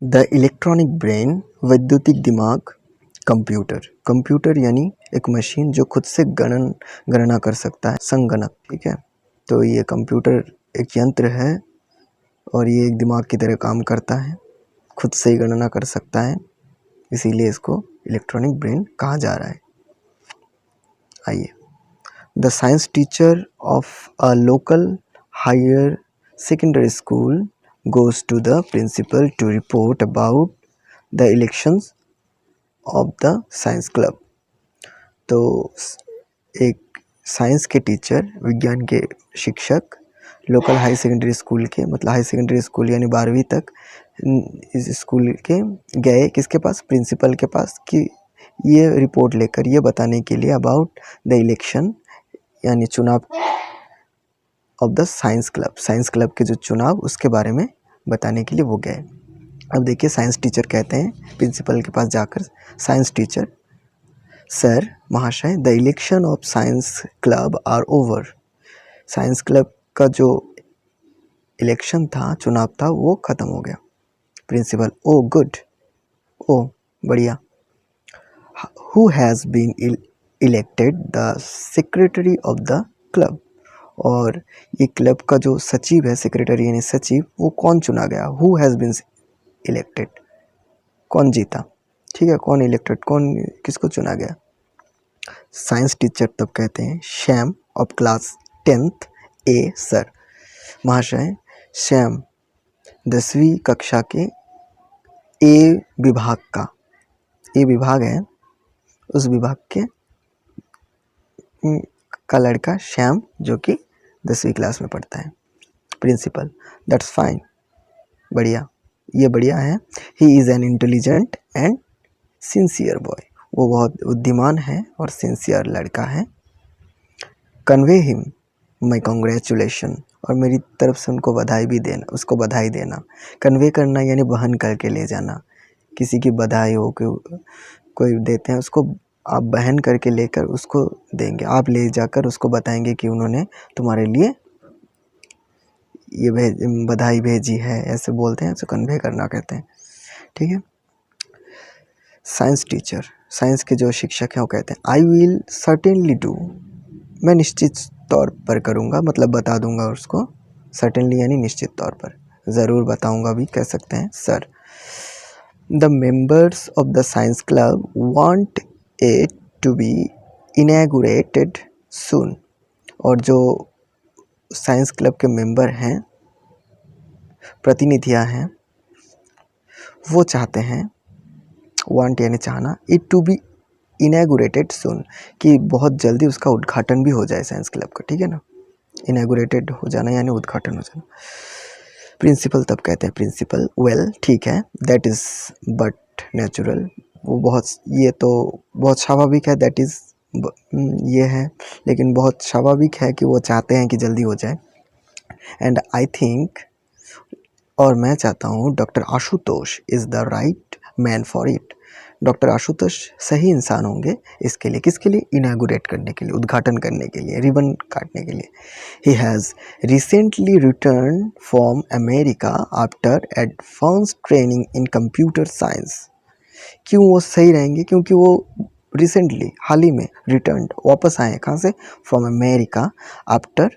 The electronic brain, वैद्युतिक दिमाग। Computer, computer यानी एक मशीन जो खुद से गणना कर सकता है, संगणक। ठीक है, तो ये कंप्यूटर एक यंत्र है और ये एक दिमाग की तरह काम करता है, खुद से ही गणना कर सकता है, इसीलिए इसको इलेक्ट्रॉनिक ब्रेन कहा जा रहा है। आइए, the science teacher of a local higher secondary school goes to the principal to report about the elections of the science club। तो एक साइंस के टीचर, विज्ञान के शिक्षक लोकल हाई सेकेंडरी स्कूल के, मतलब हाई सेकेंडरी स्कूल यानी 12वीं तक इस स्कूल के गए किसके पास, प्रिंसिपल के पास, कि ये रिपोर्ट लेकर ये बताने के लिए अबाउट द इलेक्शन यानी चुनाव of the science club, science club के जो चुनाव उसके बारे में बताने के लिए वो गए। अब देखिए, साइंस टीचर कहते हैं प्रिंसिपल के पास जाकर, साइंस टीचर, सर महाशय, the election of science club are over. Science club का जो इलेक्शन था, चुनाव था, वो ख़त्म हो गया। प्रिंसिपल, ओ गुड, ओ बढ़िया। Who has been elected the secretary of the club. और ये क्लब का जो सचिव है, सेक्रेटरी यानी सचिव, वो कौन चुना गया, हु हैज़ बीन इलेक्टेड, कौन जीता। ठीक है, कौन इलेक्टेड, कौन किसको चुना गया। साइंस टीचर तब कहते हैं, Shyam of class 10th A, sir महाशय, श्याम 10वीं कक्षा के ए विभाग का, ए विभाग है, उस विभाग के का लड़का श्याम जो कि 10वीं क्लास में पढ़ता है। प्रिंसिपल, दैट्स फाइन, बढ़िया, ये बढ़िया है। He is an intelligent and sincere boy, वो बहुत बुद्धिमान है और सिंसियर लड़का है। कन्वे हिम माई कॉन्ग्रेचुलेशन, और मेरी तरफ से उनको बधाई भी देना, उसको बधाई देना। कन्वे करना यानी वहन करके ले जाना, किसी की बधाई हो कि कोई देते हैं, उसको आप बहन करके लेकर उसको देंगे, आप ले जाकर उसको बताएंगे कि उन्होंने तुम्हारे लिए ये बधाई भेजी है, ऐसे बोलते हैं, तो कन्वे करना कहते हैं। ठीक है। साइंस टीचर, साइंस के जो शिक्षक हैं, वो कहते हैं, आई विल सर्टेनली डू, मैं निश्चित तौर पर करूँगा, मतलब बता दूंगा उसको। सर्टेनली यानी निश्चित तौर पर, ज़रूर बताऊंगा भी कह सकते हैं। Sir, the members of the science club want it to be inaugurated soon, और जो साइंस क्लब के मेंबर हैं, प्रतिनिधियां हैं, वो चाहते हैं, वांट यानी चाहना, इट टू बी इनैगुरेटेड सून, कि बहुत जल्दी उसका उद्घाटन भी हो जाए साइंस क्लब का। ठीक है ना, इनैगुरेटेड हो जाना यानी उद्घाटन हो जाना। प्रिंसिपल तब कहते हैं, प्रिंसिपल, वेल ठीक है, दैट इज़ बट नेचुरल, वो बहुत, ये तो बहुत स्वाभाविक है, दैट इज़ ये है, लेकिन बहुत स्वाभाविक है कि वो चाहते हैं कि जल्दी हो जाए। एंड आई थिंक, और मैं चाहता हूँ, doctor Ashutosh is the right man for it, doctor Ashutosh सही इंसान होंगे इसके लिए। किसके लिए, इनैगुरेट करने के लिए, उद्घाटन करने के लिए, रिबन काटने के लिए। He has recently return from America after advance training in computer science. क्यों वो सही रहेंगे, क्योंकि वो रिसेंटली, हाल ही में, रिटर्न वापस आए, कहाँ से, from America after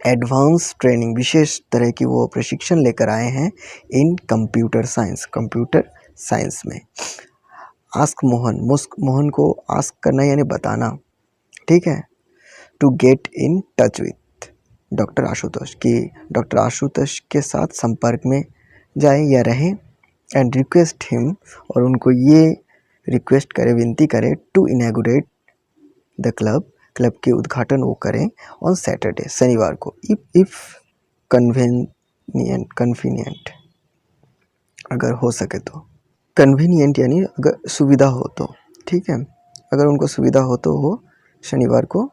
advance training, विशेष तरह की वो प्रशिक्षण लेकर आए हैं, in computer science, computer science में। आस्क मोहन, मोहन को आस्क करना यानी बताना। ठीक है, to get in touch with doctor Ashutosh, कि डॉक्टर आशुतोष के साथ संपर्क में जाए या रहे। एंड रिक्वेस्ट हिम, और उनको ये रिक्वेस्ट करे, विनती करे, टू इनैगुरेट द क्लब, क्लब के उद्घाटन वो करें ऑन सैटरडे, शनिवार को, इफ़ कन्वीनियंट, अगर हो सके तो। कन्वीनियंट यानी अगर सुविधा हो तो। ठीक है, अगर उनको सुविधा हो तो वो शनिवार को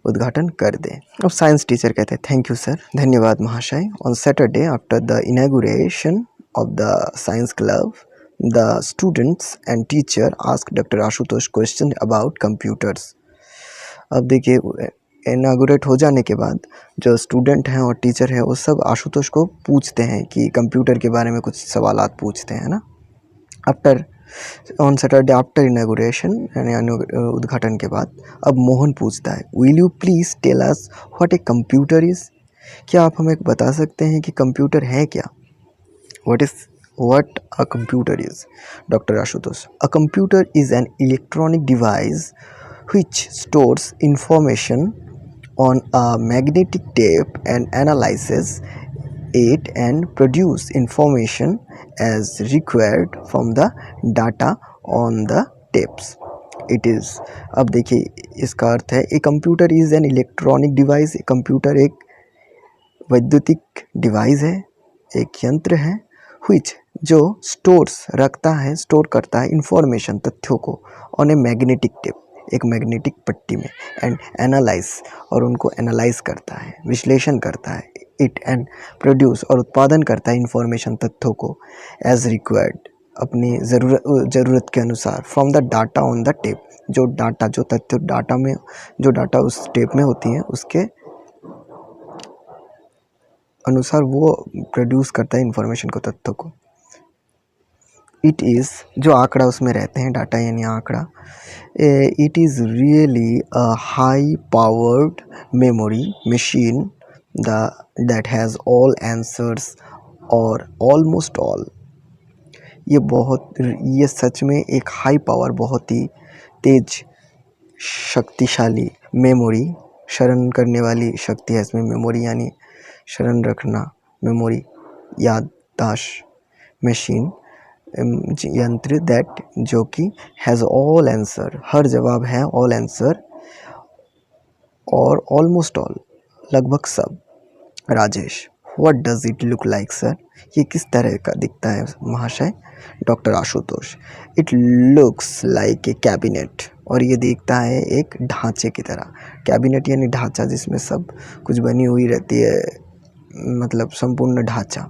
उद्घाटन कर दें। अब साइंस टीचर कहते हैं, थैंक यू सर, धन्यवाद महाशय। On Saturday after the inauguration of the science club, the students and teacher ask doctor Ashutosh question about computers. अब देखिए, इनागुरेट हो जाने के बाद जो स्टूडेंट हैं और टीचर है वो सब आशुतोष को पूछते हैं कि कंप्यूटर के बारे में कुछ सवालात पूछते हैं ना। After on Saturday after inauguration यानी उद्घाटन के बाद अब मोहन पूछता है, will you please tell us what a computer is. क्या आप हमें बता सकते हैं कि कंप्यूटर है क्या? What a computer is? Dr. Ashutosh. A computer is an electronic device which stores information on a magnetic tape and analyzes it and produce information as required from the data on the tapes. It is, अब देखिए इसका अर्थ है, ए computer is an electronic device. Computer एक वैद्युतिक device है, एक यंत्र है, which जो स्टोर्स रखता है, स्टोर करता है इंफॉर्मेशन, तथ्यों को, ऑन ए मैग्नेटिक टेप, एक मैग्नेटिक पट्टी में, एंड एनालाइज, और उनको एनालाइज करता है, विश्लेषण करता है, इट एंड प्रोड्यूस, और उत्पादन करता है इंफॉर्मेशन, तथ्यों को, एज रिक्वायर्ड, अपनी ज़रूरत के अनुसार, from the data on the tape, जो डाटा, जो तथ्य डाटा में, जो डाटा उस टेप में होती हैं उसके अनुसार वो प्रोड्यूस करता है इंफॉर्मेशन को, तथ्यों को। इट इज़, जो आंकड़ा उसमें रहते हैं, डाटा यानी आंकड़ा, it is really a high powered memory machine that has all answers और ऑलमोस्ट ऑल। ये सच में एक हाई पावर, बहुत ही तेज शक्तिशाली मेमोरी, शरण करने वाली शक्ति है इसमें। मेमोरी यानी शरण रखना, मेमोरी याददाश्त, मशीन यंत्र, दैट जो कि हैज़ ऑल आंसर, हर जवाब है, ऑल आंसर और ऑलमोस्ट ऑल, लगभग सब। Rajesh, what does it look like sir? ये किस तरह का दिखता है महाशय? Doctor Ashutosh, it looks like a cabinet, और ये दिखता है एक ढांचे की तरह। कैबिनेट यानी ढांचा जिसमें सब कुछ बनी हुई रहती है, मतलब संपूर्ण ढांचा।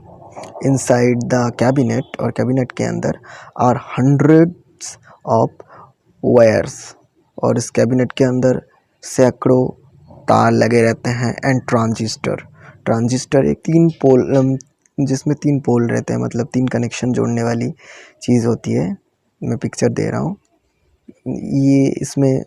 इनसाइड द कैबिनेट, और कैबिनेट के अंदर, आर हंड्रेड्स ऑफ वायर्स, और इस कैबिनेट के अंदर सैकड़ों तार लगे रहते हैं, एंड ट्रांजिस्टर, ट्रांजिस्टर एक तीन पोल, जिसमें तीन पोल रहते हैं, मतलब तीन कनेक्शन जोड़ने वाली चीज़ होती है। मैं पिक्चर दे रहा हूँ, ये इसमें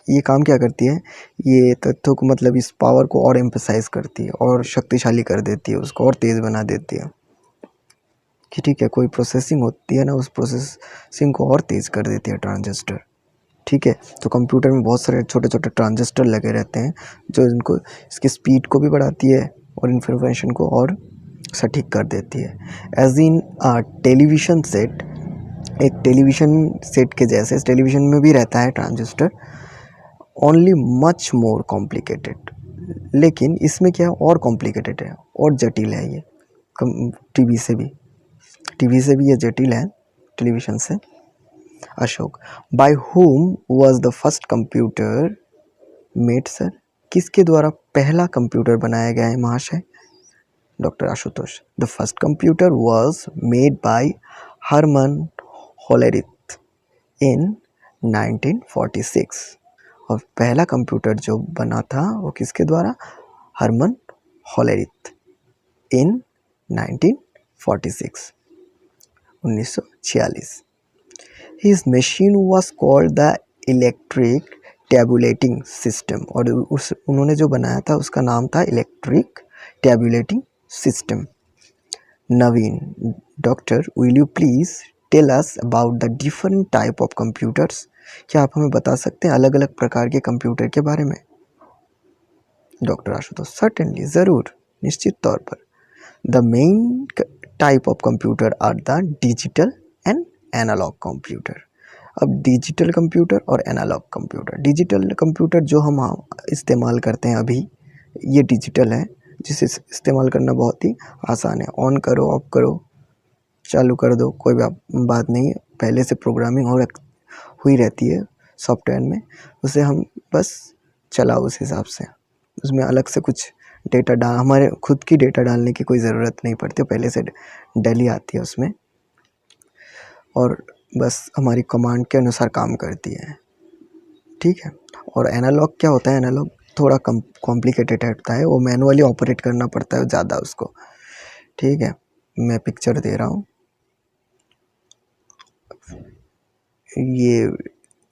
ये काम क्या करती है, ये तथ्यों को, मतलब इस पावर को और एम्फसाइज करती है और शक्तिशाली कर देती है, उसको और तेज़ बना देती है कि ठीक है, कोई प्रोसेसिंग होती है ना, उस प्रोसेसिंग को और तेज़ कर देती है ट्रांजिस्टर। ठीक है, तो कंप्यूटर में बहुत सारे छोटे छोटे ट्रांजिस्टर लगे रहते हैं जो इनको, इसकी स्पीड को भी बढ़ाती है और इन्फॉर्मेशन को और सटीक कर देती है। एज इन टेलीविज़न सेट, एक टेलीविज़न सेट के जैसे टेलीविज़न में भी रहता है transistor, only much more complicated, लेकिन इसमें क्या और कॉम्प्लिकेटेड है, और जटिल है ये टीवी से भी ये जटिल है, टेलीविज़न से। Ashok, by whom was the first computer made sir? किसके द्वारा पहला कंप्यूटर बनाया गया है महाशय? Doctor Ashutosh, the first computer was made by Herman Hollerith in 1946, और पहला कंप्यूटर जो बना था वो किसके द्वारा? Herman Hollerith in 1946, 1946। His machine was called the electric tabulating system, और उन्होंने जो बनाया था उसका नाम था electric tabulating system. Naveen, doctor, will you please tell us about the different type of computers? क्या आप हमें बता सकते हैं अलग अलग प्रकार के कंप्यूटर के बारे में? डॉक्टर आशुतोष, सर्टेनली, ज़रूर, निश्चित तौर पर। The main type of computer are the digital and analogue computer. अब डिजिटल कंप्यूटर और एनालॉग कंप्यूटर, डिजिटल कंप्यूटर जो हम इस्तेमाल करते हैं अभी, ये डिजिटल है, जिसे इस्तेमाल करना बहुत ही आसान है। ऑन करो, ऑफ करो, चालू कर दो, कोई बात नहीं है, पहले से प्रोग्रामिंग हुई रहती है सॉफ्टवेयर में, उसे हम बस चलाओ उस हिसाब से, उसमें अलग से कुछ डेटा हमारे खुद की डेटा डालने की कोई ज़रूरत नहीं पड़ती, पहले से डली आती है उसमें, और बस हमारी कमांड के अनुसार काम करती है। ठीक है, और एनालॉग क्या होता है? थोड़ा कॉम्प्लिकेटेड रहता है, वो मैनुअली ऑपरेट करना पड़ता है ज़्यादा उसको। ठीक है, मैं पिक्चर दे रहा हूँ। ये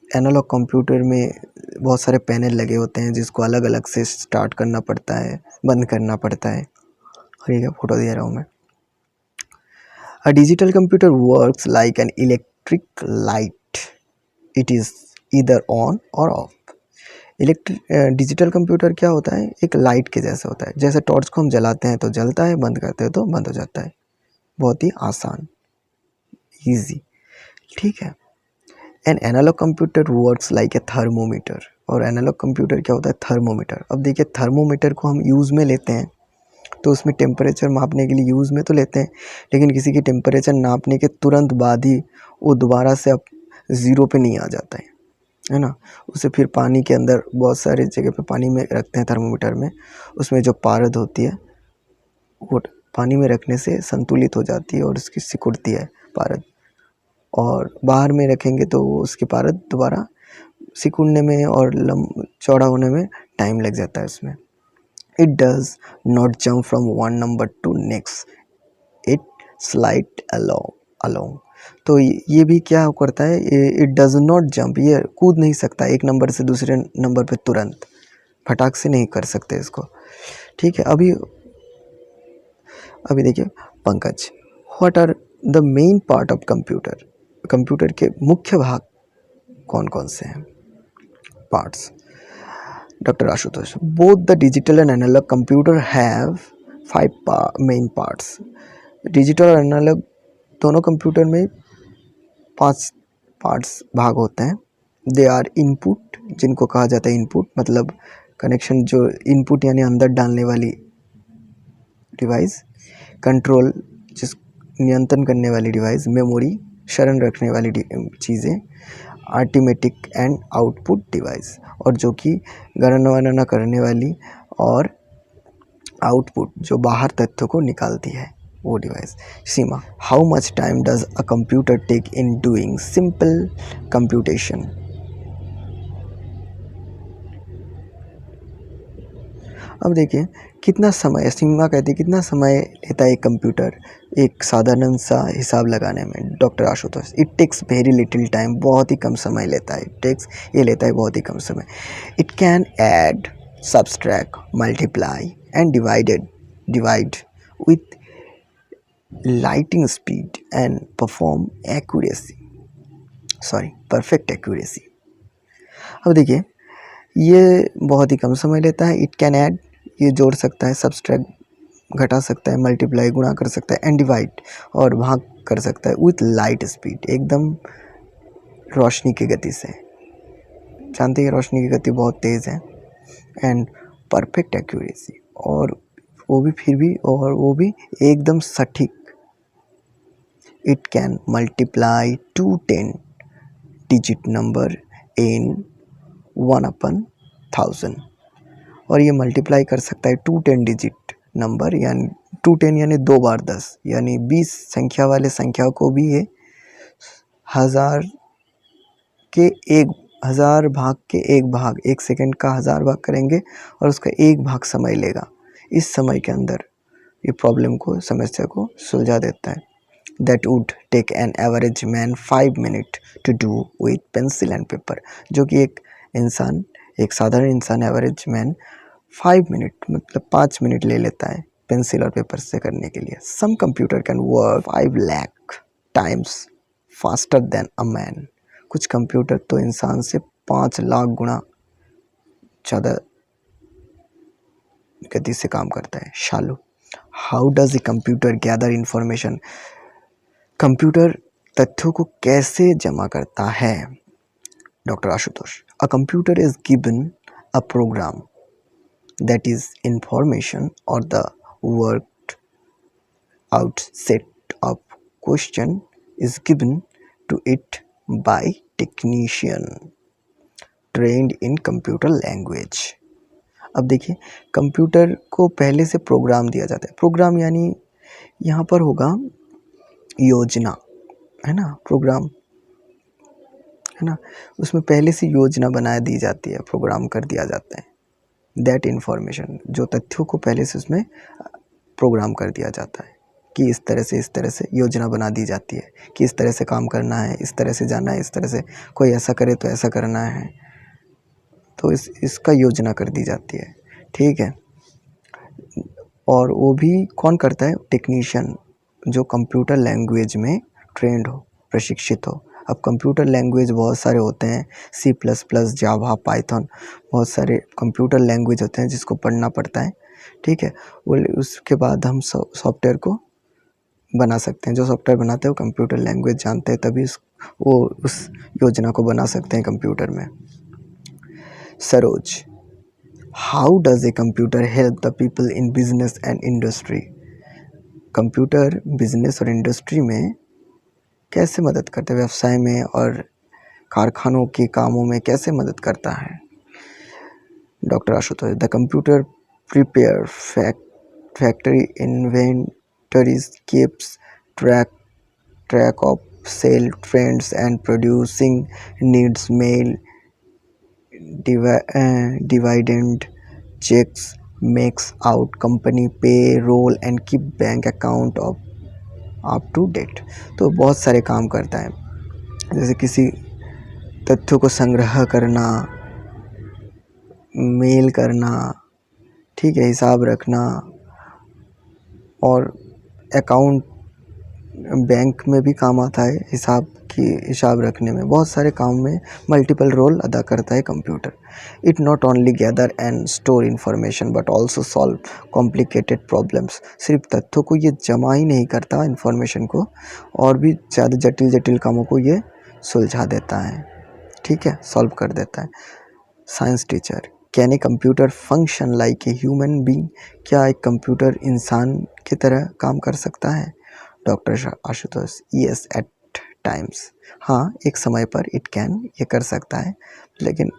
एनालॉग कंप्यूटर में बहुत सारे पैनल लगे होते हैं जिसको अलग अलग से स्टार्ट करना पड़ता है, बंद करना पड़ता है। ठीक है, फोटो दे रहा हूँ मैं। A digital computer works like an electric light. It is either on or off. Digital computer क्या होता है, एक लाइट के जैसा होता है। जैसे टॉर्च को हम जलाते हैं तो जलता है, बंद करते हैं तो बंद हो जाता है। बहुत ही आसान, इजी। ठीक है। An analogue computer works like a thermometer. और एनालॉग कंप्यूटर क्या होता है, थर्मोमीटर। अब देखिए, थर्मोमीटर को हम यूज़ में लेते हैं तो उसमें टेम्परेचर मापने के लिए यूज़ में तो लेते हैं, लेकिन किसी की टेम्परेचर नापने के तुरंत बाद ही वो दोबारा से अब ज़ीरो पे नहीं आ जाता है ना। उसे फिर पानी के अंदर, बहुत सारी जगह पे पानी में रखते हैं थर्मोमीटर में। उसमें जो पारद होती है वो पानी में रखने से संतुलित हो जाती है और उसकी सिकुड़ती है पारद, और बाहर में रखेंगे तो उसकी पारद दोबारा सिकुड़ने में और चौड़ा होने में टाइम लग जाता है उसमें। It does not jump from one number to next. It slide along. तो ये भी क्या करता है, it does not jump, ये कूद नहीं सकता एक नंबर से दूसरे नंबर पे तुरंत, फटाक से नहीं कर सकते इसको। ठीक है, अभी देखिए Pankaj, what are the main part of computer. Computer के मुख्य भाग कौन कौन से हैं, parts. Dr. Ashutosh, both the digital and analog computer have 5 main parts. Digital और एनालॉग दोनों कंप्यूटर में 5 पार्ट्स भाग होते हैं। दे आर इनपुट, जिनको कहा जाता है इनपुट, मतलब कनेक्शन, जो इनपुट यानी अंदर डालने वाली डिवाइस। कंट्रोल, जिस नियंत्रण करने वाली डिवाइस। मेमोरी, शरण रखने वाली चीज़ें। आर्टिमेटिक एंड आउटपुट डिवाइस, और जो कि गणना करने वाली, और आउटपुट जो बाहर तथ्यों को निकालती है, वो device. Seema, how much time does a computer take in doing simple computation. अब देखिए कितना समय, सीमा कहती है कितना समय लेता है एक कंप्यूटर एक साधारण सा हिसाब लगाने में। Doctor Ashutosh, it takes very little time, बहुत ही कम समय लेता है। ये लेता है बहुत ही कम समय। It can add, subtract, multiply and divide with lighting speed and perform perfect accuracy. अब देखिए ये बहुत ही कम समय लेता है। इट कैन ऐड, ये जोड़ सकता है, सब्सट्रैक्ट घटा सकता है, मल्टीप्लाई गुणा कर सकता है, एंड डिवाइड और भाग कर सकता है विथ लाइट स्पीड, एकदम रोशनी की गति से। जानते हैं रोशनी की गति बहुत तेज़ है। एंड परफेक्ट एक्यूरेसी, और वो भी एकदम सटीक। It can multiply 2 10 digit number in 1/1000, और ये मल्टीप्लाई कर सकता है 2 10 डिजिट नंबर, यानी 2 10 यानी 2 बार 10, यानी 20 संख्या वाले संख्या को भी ये 1000 भाग के एक भाग, 1 सेकंड का 1000 भाग करेंगे और उसका एक भाग समय लेगा। इस समय के अंदर ये प्रॉब्लम को, समस्या को सुलझा देता है। That would take an average man 5 minutes to do with pencil and paper, जो कि एक साधारण इंसान, एवरेज मैन 5 मिनट मतलब 5 मिनट ले लेता है पेंसिल और पेपर से करने के लिए। Some computer can work 5 lakh times faster than a man. कुछ कंप्यूटर तो इंसान से 5 लाख गुना ज़्यादा गति से काम करता है। Shalu, how does a computer gather information. Computer तथ्यों को कैसे जमा करता है। Doctor Ashutosh, a computer is given a program that is information or the worked out set of question is given to it by technician trained in computer language। अब देखिए computer को पहले से प्रोग्राम दिया जाता है। प्रोग्राम यानी यहाँ पर होगा योजना, है ना, प्रोग्राम है ना, उसमें पहले से योजना बना दी जाती है, प्रोग्राम कर दिया जाता है। दैट इन्फॉर्मेशन, जो तथ्यों को पहले से उसमें प्रोग्राम कर दिया जाता है कि इस तरह से योजना बना दी जाती है कि इस तरह से काम करना है, इस तरह से जाना है, इस तरह से कोई ऐसा करे तो ऐसा करना है, तो इसका योजना कर दी जाती है, ठीक है। और वो भी कौन करता है? टेक्नीशियन, जो कंप्यूटर लैंग्वेज में ट्रेंड हो, प्रशिक्षित हो। अब कंप्यूटर लैंग्वेज बहुत सारे होते हैं, C++, जावा, पाइथन, बहुत सारे कंप्यूटर लैंग्वेज होते हैं जिसको पढ़ना पड़ता है, ठीक है। वो उसके बाद हम सॉफ्टवेयर को बना सकते हैं। जो सॉफ्टवेयर बनाते हैं वो कंप्यूटर लैंग्वेज जानते हैं, तभी वो उस योजना को बना सकते हैं कंप्यूटर में। Saroj, how does a computer help the people in business and industry? Computer business और इंडस्ट्री में कैसे मदद करता है, व्यवसाय में और कारखानों के कामों में कैसे मदद करता है? Doctor Ashutosh, the computer prepare factory inventories, keeps track of sale trends and producing needs, mail dividend checks, makes out company payroll and keep bank account up to date। तो बहुत सारे काम करता है, जैसे किसी तथ्यों को संग्रह करना, मेल करना, ठीक है, हिसाब रखना, और अकाउंट बैंक में भी काम आता है, हिसाब रखने में। बहुत सारे काम में मल्टीपल रोल अदा करता है computer. It not only gather and store information but also solve complicated problems. सिर्फ तथ्यों को ये जमा ही नहीं करता इन्फॉर्मेशन को, और भी ज़्यादा जटिल कामों को ये सुलझा देता है, ठीक है, सॉल्व कर देता है। Science teacher, can a computer function like a human being? क्या एक कंप्यूटर इंसान की तरह काम कर सकता है? Doctor Ashutosh, yes at times. हाँ, एक समय पर ये कर सकता है, लेकिन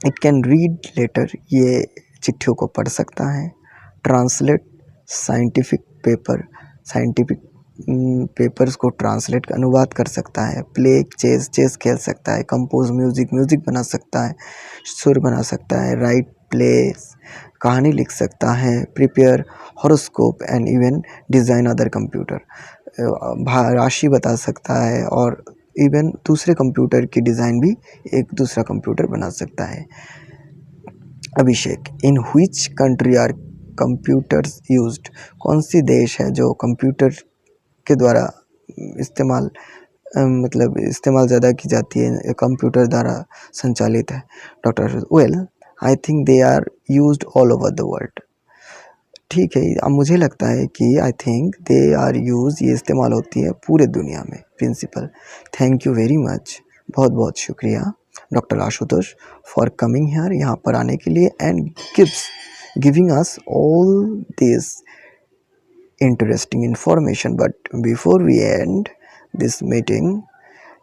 इट कैन रीड लेटर, ये चिट्ठियों को पढ़ सकता है। ट्रांसलेट साइंटिफिक पेपर्स को ट्रांसलेट, अनुवाद कर सकता है। प्ले चेस खेल सकता है। कंपोज म्यूजिक बना सकता है, सुर बना सकता है। राइट प्लेस, कहानी लिख सकता है। Prepare horoscope and even design other computer, राशि बता सकता है, और इवन दूसरे कंप्यूटर की डिज़ाइन भी एक दूसरा कंप्यूटर बना सकता है। Abhishek, in which country are computers used? कौन सी देश है जो कंप्यूटर के द्वारा इस्तेमाल ज़्यादा की जाती है, कंप्यूटर द्वारा संचालित है? Doctor, well I think they are used all over the world. ठीक है, अब मुझे लगता है कि I think they are use, ये इस्तेमाल होती है पूरे दुनिया में। Principal, thank you very much, बहुत बहुत शुक्रिया doctor Ashutosh for coming here, यहाँ पर आने के लिए, and giving us all this interesting information. But before we end this meeting,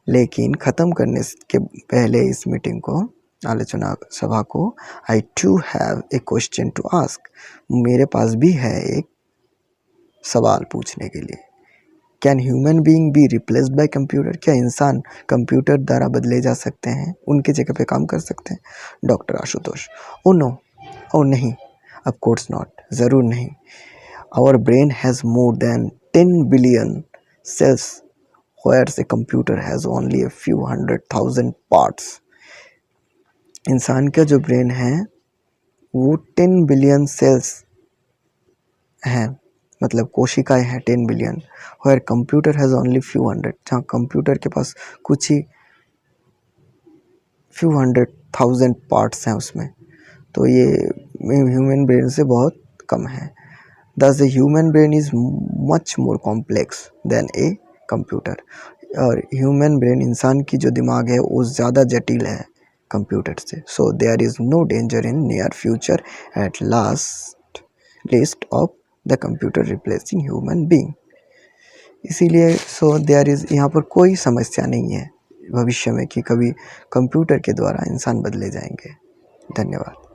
लेकिन ख़त्म करने के पहले इस मीटिंग को, आलोचना सभा को, I too have a question to ask, मेरे पास भी है एक सवाल पूछने के लिए। Can human being be replaced by computer? क्या इंसान कंप्यूटर द्वारा बदले जा सकते हैं, उनके जगह पे काम कर सकते हैं? Doctor Ashutosh, oh no, oh नहीं, ऑफ कोर्स नॉट, ज़रूर नहीं। Our brain has more than 10 billion cells whereas a computer has only a few 100,000 parts। इंसान का जो ब्रेन है वो 10 बिलियन सेल्स हैं, मतलब कोशिकाएं हैं 10 बिलियन, और computer has only few hundred, जहाँ कंप्यूटर के पास कुछ ही फ्यू 100,000 पार्ट्स हैं उसमें, तो ये ह्यूमन ब्रेन से बहुत कम है। दस the human brain is much more complex than a computer, और ह्यूमन ब्रेन, इंसान की जो दिमाग है वो ज़्यादा जटिल है कंप्यूटर से। So there is no danger in near future at last list of the computer replacing human being. इसीलिए देयर इज़, यहाँ पर कोई समस्या नहीं है भविष्य में कि कभी कंप्यूटर के द्वारा इंसान बदले जाएंगे। धन्यवाद।